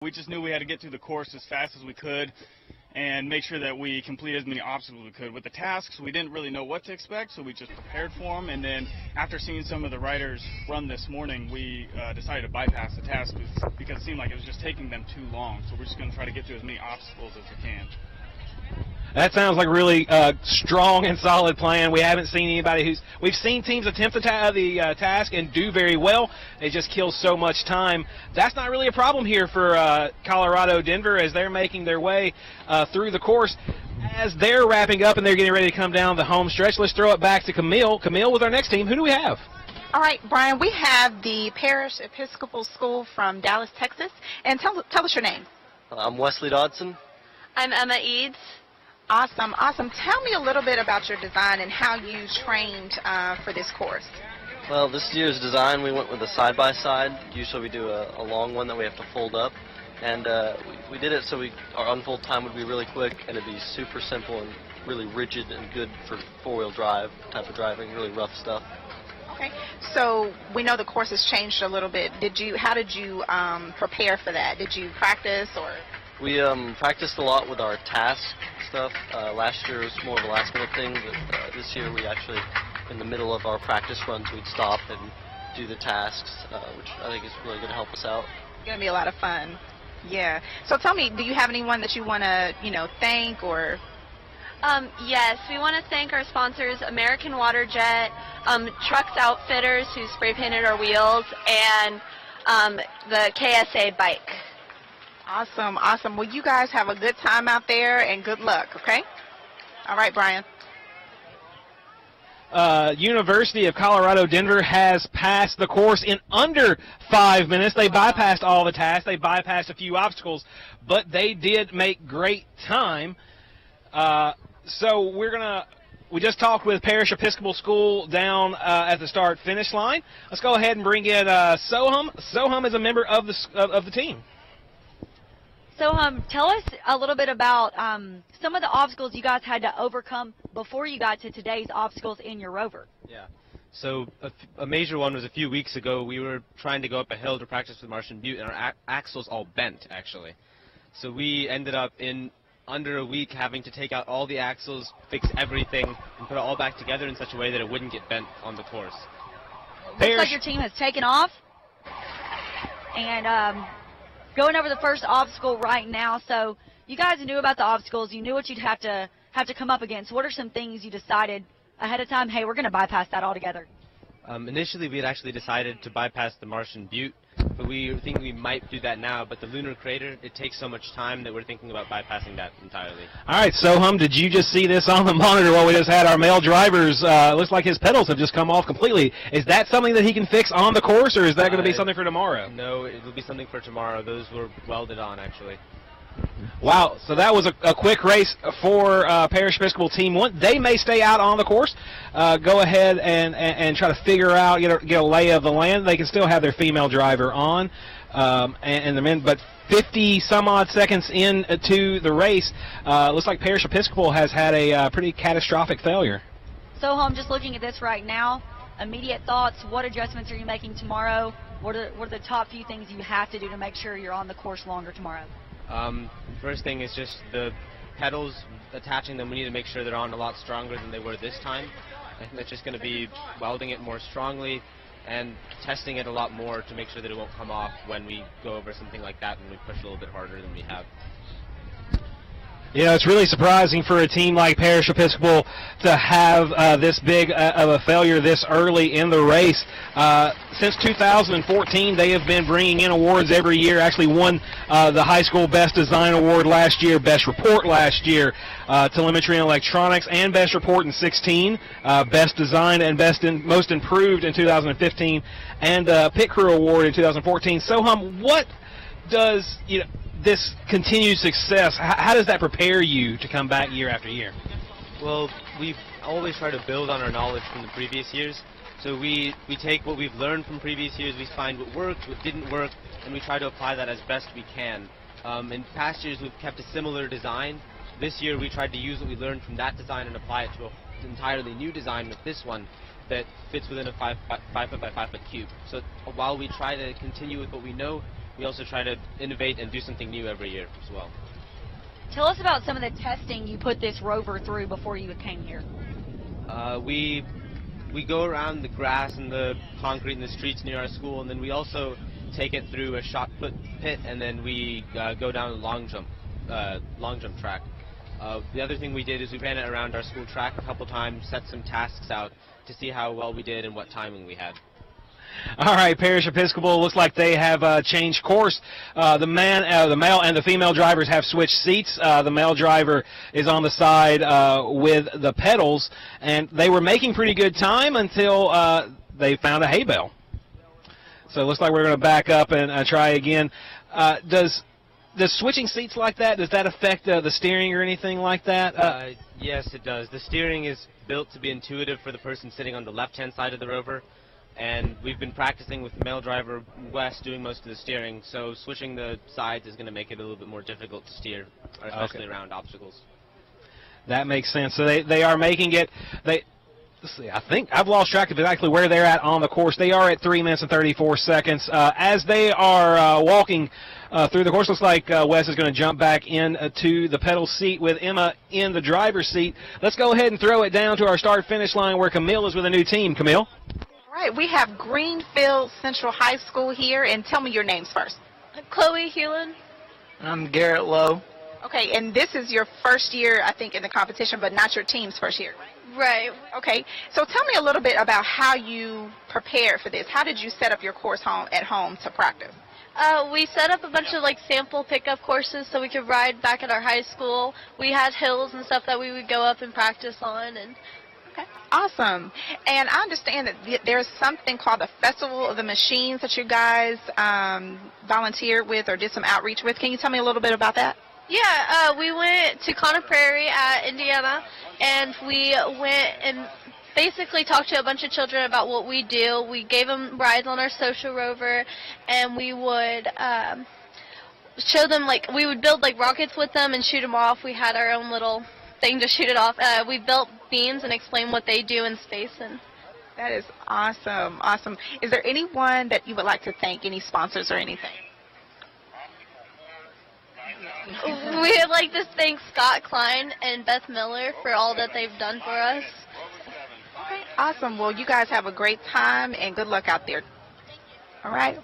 We just knew we had to get through the course as fast as we could and make sure that we complete as many obstacles as we could. With the tasks, we didn't really know what to expect, so we just prepared for them. And then after seeing some of the riders run this morning, we decided to bypass the tasks because it seemed like it was just taking them too long. So we're just going to try to get through as many obstacles as we can. That sounds like a really strong and solid plan. We haven't seen anybody we've seen teams attempt the task and do very well. They just kill so much time. That's not really a problem here for Colorado Denver as they're making their way through the course. As they're wrapping up and they're getting ready to come down the home stretch, let's throw it back to Camille. Camille, with our next team, who do we have? All right, Brian, we have the Parish Episcopal School from Dallas, Texas. And tell us your name. I'm Wesley Dodson. I'm Emma Eads. Awesome, awesome. Tell me a little bit about your design and how you trained for this course. Well, this year's design, we went with a side-by-side. Usually we do a long one that we have to fold up. And we did it so our unfold time would be really quick and it'd be super simple and really rigid and good for four-wheel drive type of driving, really rough stuff. Okay, so we know the course has changed a little bit. How did you prepare for that? Did you practice or? We practiced a lot with our task stuff. Last year was more of a last-minute thing, but this year we actually, in the middle of our practice runs, we'd stop and do the tasks, which I think is really going to help us out. It's going to be a lot of fun. Yeah. So tell me, do you have anyone that you want to, thank or? Yes, we want to thank our sponsors, American Waterjet, Trucks Outfitters, who spray painted our wheels, and the KSA bike. Awesome, awesome. Well, you guys have a good time out there and good luck, okay? All right, Brian. University of Colorado Denver has passed the course in under 5 minutes. They bypassed all the tasks. They bypassed a few obstacles, but they did make great time. So we just talked with Parish Episcopal School down at the start-finish line. Let's go ahead and bring in Soham. Soham is a member of the team. So tell us a little bit about some of the obstacles you guys had to overcome before you got to today's obstacles in your Rover. Yeah. So a major one was a few weeks ago. We were trying to go up a hill to practice with Martian Butte, and our axles all bent, actually. So we ended up in under a week having to take out all the axles, fix everything, and put it all back together in such a way that it wouldn't get bent on the course. Looks like your team has taken off. And going over the first obstacle right now, so you guys knew about the obstacles. You knew what you'd have to come up against. What are some things you decided ahead of time, hey, we're going to bypass that altogether? Initially, we had actually decided to bypass the Martian Butte, but we think we might do that now. But the lunar crater, it takes so much time that we're thinking about bypassing that entirely. All right, Soham, did you just see this on the monitor while we just had our male drivers? Looks like his pedals have just come off completely. Is that something that he can fix on the course, or is that going to be something for tomorrow? No, it will be something for tomorrow. Those were welded on, actually. Wow, so that was a quick race for Parish Episcopal Team 1. They may stay out on the course, go ahead and try to figure out, get a lay of the land. They can still have their female driver on, and the men, but 50-some-odd seconds into the race, looks like Parish Episcopal has had a pretty catastrophic failure. So, I'm just looking at this right now. Immediate thoughts, what adjustments are you making tomorrow? What are the top few things you have to do to make sure you're on the course longer tomorrow? First thing is just the pedals, attaching them. We need to make sure they're on a lot stronger than they were this time. I think that's just going to be welding it more strongly and testing it a lot more to make sure that it won't come off when we go over something like that when we push a little bit harder than we have. It's really surprising for a team like Parish Episcopal to have this big of a failure this early in the race. Since 2014, they have been bringing in awards every year. Actually won the high school Best Design Award last year, Best Report last year, Telemetry and Electronics, and Best Report in 2016, Best Design and Most Improved in 2015, and Pit Crew Award in 2014. Soham, what does this continued success, how does that prepare you to come back year after year? Well, we always try to build on our knowledge from the previous years. So we take what we've learned from previous years, we find what worked, what didn't work, and we try to apply that as best we can. In past years, we've kept a similar design. This year, we tried to use what we learned from that design and apply it to an entirely new design with this one that fits within a 5 foot by 5 foot cube. So while we try to continue with what we know, we also try to innovate and do something new every year as well. Tell us about some of the testing you put this Rover through before you came here. We go around the grass and the concrete in the streets near our school, and then we also take it through a shot put pit, and then we go down a long jump track. The other thing we did is we ran it around our school track a couple times, set some tasks out to see how well we did and what timing we had. All right, Parish Episcopal looks like they have changed course. The male and the female drivers have switched seats. The male driver is on the side with the pedals, and they were making pretty good time until they found a hay bale. So it looks like we're going to back up and try again. Does switching seats like that, does that affect the steering or anything like that? Yes, it does. The steering is built to be intuitive for the person sitting on the left-hand side of the Rover. And we've been practicing with the male driver, Wes, doing most of the steering, so switching the sides is going to make it a little bit more difficult to steer, especially around obstacles. That makes sense. So they are making it. Let's see, I think I've lost track of exactly where they're at on the course. They are at 3 minutes and 34 seconds. As they are walking through the course, looks like Wes is going to jump back into the pedal seat with Emma in the driver's seat. Let's go ahead and throw it down to our start-finish line where Camille is with a new team. Camille? All right, we have Greenfield Central High School here, and tell me your names first. Chloe Hewlin. I'm Garrett Lowe. Okay, and this is your first year, I think, in the competition, but not your team's first year, right? Right. Okay, so tell me a little bit about how you prepared for this. How did you set up your course at home to practice? We set up a bunch of sample pickup courses so we could ride back at our high school. We had hills and stuff that we would go up and practice on. And okay, awesome. And I understand that there's something called the Festival of the Machines that you guys volunteered with or did some outreach with. Can you tell me a little bit about that? yeah, we went to Conner Prairie at Indiana, and we went and basically talked to a bunch of children about what we do. We gave them rides on our social rover, and we would show them, we would build rockets with them and shoot them off. We had our own little thing to shoot it off. We built beams and explained what they do in space. And that is awesome, awesome. Is there anyone that you would like to thank, any sponsors or anything? We'd like to thank Scott Klein and Beth Miller for all that they've done for us. Okay, awesome. Well, you guys have a great time and good luck out there. All right.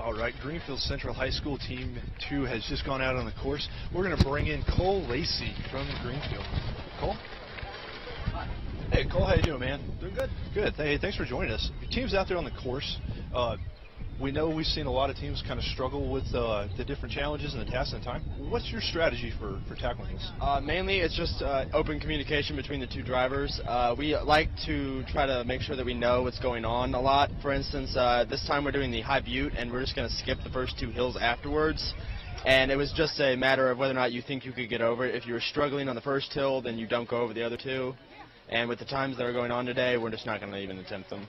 All right, Greenfield Central High School Team 2 has just gone out on the course. We're going to bring in Cole Lacey from Greenfield. Cole? Hi. Hey, Cole, how you doing, man? Doing good. Good. Hey, thanks for joining us. Your team's out there on the course. We know we've seen a lot of teams kind of struggle with the different challenges and the tasks and time. What's your strategy for tackling this? Mainly, it's just open communication between the two drivers. We like to try to make sure that we know what's going on a lot. For instance, this time we're doing the High Butte, and we're just going to skip the first 2 hills afterwards. And it was just a matter of whether or not you think you could get over it. If you were struggling on the first hill, then you don't go over the other 2. And with the times that are going on today, we're just not going to even attempt them.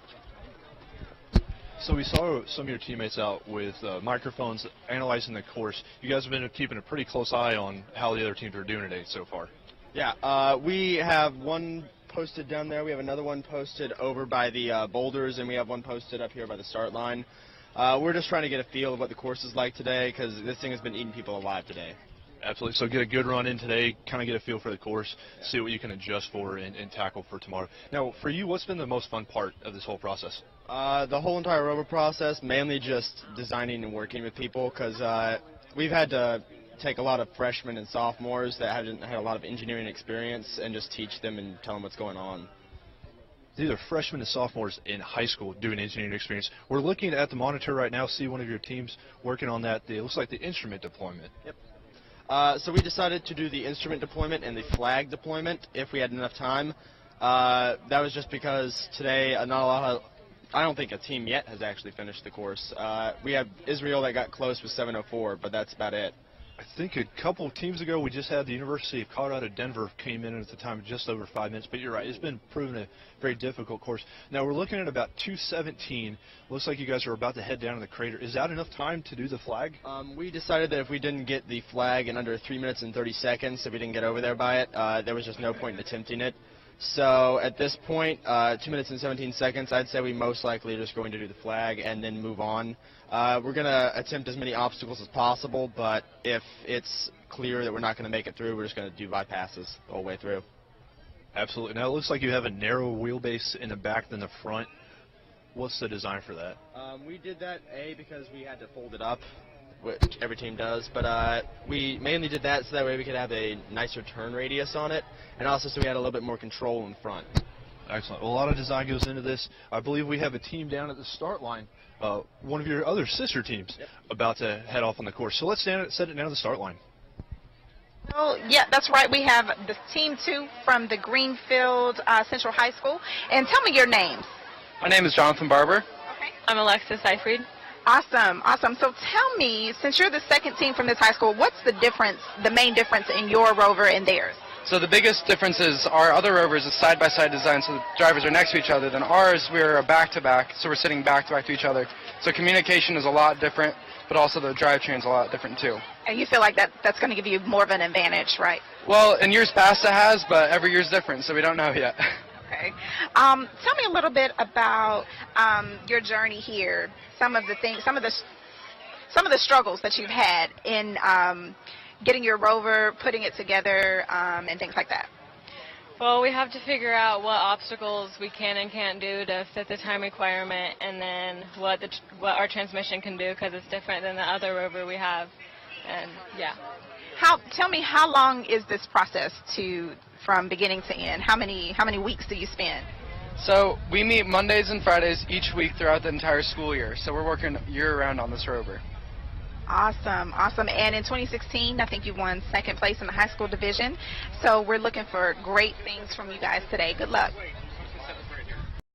So we saw some of your teammates out with microphones analyzing the course. You guys have been keeping a pretty close eye on how the other teams are doing today so far. Yeah, we have one posted down there. We have another one posted over by the boulders, and we have one posted up here by the start line. We're just trying to get a feel of what the course is like today because this thing has been eating people alive today. Absolutely. So get a good run in today, kind of get a feel for the course, see what you can adjust for and tackle for tomorrow. Now, for you, what's been the most fun part of this whole process? The whole entire Rover process, mainly just designing and working with people because we've had to take a lot of freshmen and sophomores that haven't had a lot of engineering experience and just teach them and tell them what's going on. These are freshmen and sophomores in high school doing engineering experience. We're looking at the monitor right now, see one of your teams working on that. It looks like the instrument deployment. Yep. So we decided to do the instrument deployment and the flag deployment if we had enough time. That was just because today I don't think a team yet has actually finished the course. We have Israel that got close with 7:04, but that's about it. I think a couple of teams ago we just had the University of Colorado Denver came in at the time just over 5 minutes, but you're right, it's been proven a very difficult course. Now we're looking at about 2:17. Looks like you guys are about to head down to the crater. Is that enough time to do the flag? We decided that if we didn't get the flag in under 3 minutes and 30 seconds, if we didn't get over there by it, there was just no point in attempting it. So at this point, 2 minutes and 17 seconds, I'd say we most likely are just going to do the flag and then move on. We're going to attempt as many obstacles as possible, but if it's clear that we're not going to make it through, we're just going to do bypasses the whole way through. Absolutely. Now it looks like you have a narrower wheelbase in the back than the front. What's the design for that? We did that, because we had to fold it up, which every team does, but we mainly did that so that way we could have a nicer turn radius on it, and also so we had a little bit more control in front. Excellent. Well, a lot of design goes into this. I believe we have a team down at the start line, one of your other sister teams, about to head off on the course. So let's set it down at the start line. Well, yeah, that's right. We have the Team 2 from the Greenfield Central High School. And tell me your names. My name is Jonathan Barber. Okay. I'm Alexis Seifried. Awesome, awesome. So tell me, since you're the second team from this high school, what's the difference, the main difference in your Rover and theirs? So the biggest difference is our other Rovers is side-by-side design, so the drivers are next to each other. Than ours, we're a back-to-back, so we're sitting back-to-back to each other. So communication is a lot different, but also the drivetrain is a lot different too. And you feel like that's going to give you more of an advantage, right? Well, in years past it has, but every year's different, so we don't know yet. Okay. Tell me a little bit about your journey here. Some of the struggles that you've had in getting your Rover, putting it together, and things like that. Well, we have to figure out what obstacles we can and can't do to fit the time requirement, and then what our transmission can do, because it's different than the other Rover we have. And yeah. Tell me, how long is this process from beginning to end? How many weeks do you spend? So we meet Mondays and Fridays each week throughout the entire school year. So we're working year-round on this Rover. Awesome, awesome. And in 2016, I think you won second place in the high school division. So we're looking for great things from you guys today. Good luck.